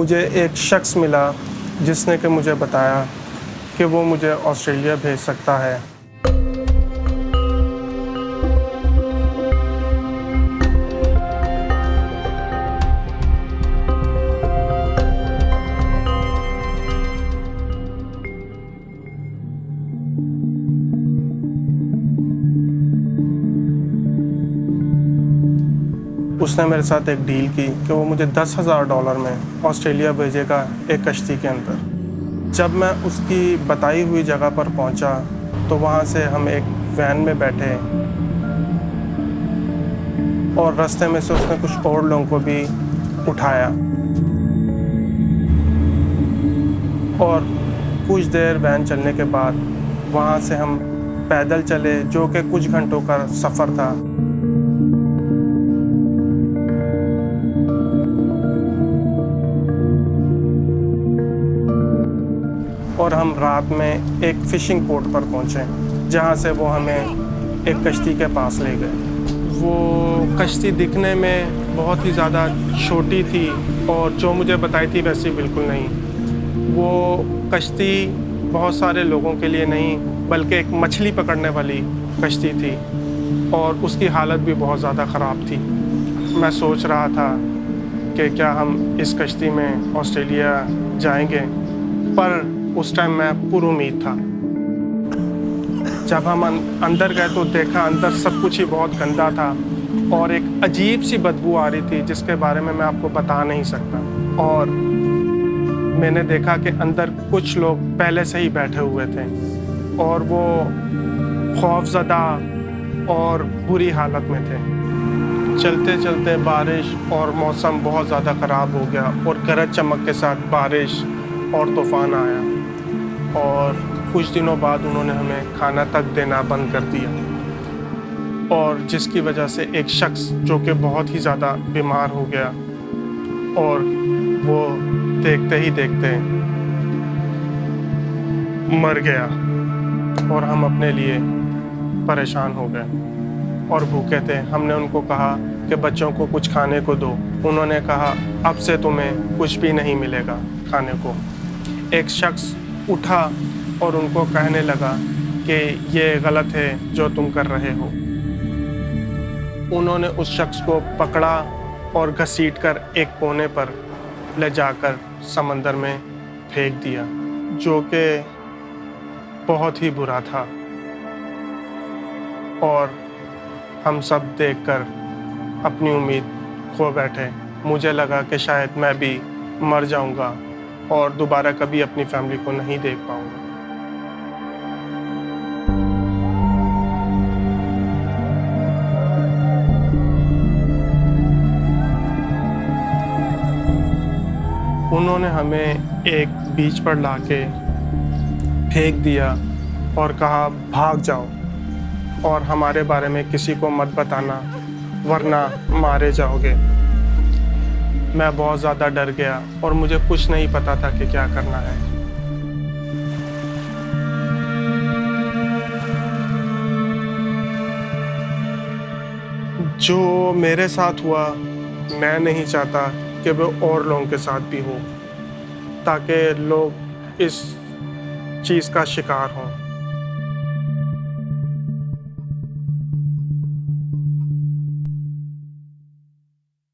मुझे एक शख्स मिला जिसने कि मुझे बताया कि वो मुझे ऑस्ट्रेलिया भेज सकता है। उसने मेरे साथ एक डील की कि वो मुझे $10,000 में ऑस्ट्रेलिया भेजेगा एक कश्ती के अंदर। जब मैं उसकी बताई हुई जगह पर पहुंचा तो वहां से हम एक वैन में बैठे और रास्ते में से उसने कुछ और लोगों को भी उठाया और कुछ देर वैन चलने के बाद वहां से हम पैदल चले, जो कि कुछ घंटों का सफ़र था। और हम रात में एक फ़िशिंग पोर्ट पर पहुँचे, जहाँ से वो हमें एक कश्ती के पास ले गए। वो कश्ती दिखने में बहुत ही ज़्यादा छोटी थी और जो मुझे बताई थी वैसी बिल्कुल नहीं। वो कश्ती बहुत सारे लोगों के लिए नहीं बल्कि एक मछली पकड़ने वाली कश्ती थी और उसकी हालत भी बहुत ज़्यादा ख़राब थी। मैं सोच रहा था कि क्या हम इस कश्ती में ऑस्ट्रेलिया जाएंगे, पर उस टाइम मैं पुरुमीद था। जब हम अंदर गए तो देखा अंदर सब कुछ ही बहुत गंदा था और एक अजीब सी बदबू आ रही थी जिसके बारे में मैं आपको बता नहीं सकता। और मैंने देखा कि अंदर कुछ लोग पहले से ही बैठे हुए थे और वो खौफज़दा और बुरी हालत में थे। चलते चलते बारिश और मौसम बहुत ज़्यादा ख़राब हो गया और गरज चमक के साथ बारिश और तूफ़ान आया और कुछ दिनों बाद उन्होंने हमें खाना तक देना बंद कर दिया और जिसकी वजह से एक शख्स जो कि बहुत ही ज़्यादा बीमार हो गया और वो देखते ही देखते मर गया और हम अपने लिए परेशान हो गए और भूखे थे। हमने उनको कहा कि बच्चों को कुछ खाने को दो। उन्होंने कहा अब से तुम्हें कुछ भी नहीं मिलेगा खाने को। एक शख्स उठा और उनको कहने लगा कि ये गलत है जो तुम कर रहे हो। उन्होंने उस शख्स को पकड़ा और घसीटकर एक कोने पर ले जाकर समंदर में फेंक दिया, जो कि बहुत ही बुरा था। और हम सब देखकर अपनी उम्मीद खो बैठे। मुझे लगा कि शायद मैं भी मर जाऊंगा और दोबारा कभी अपनी फैमिली को नहीं देख पाऊंगा। उन्होंने हमें एक बीच पर लाके फेंक दिया और कहा भाग जाओ और हमारे बारे में किसी को मत बताना वरना मारे जाओगे। मैं बहुत ज़्यादा डर गया और मुझे कुछ नहीं पता था कि क्या करना है। जो मेरे साथ हुआ मैं नहीं चाहता कि वो और लोगों के साथ भी हो, ताकि लोग इस चीज़ का शिकार हों।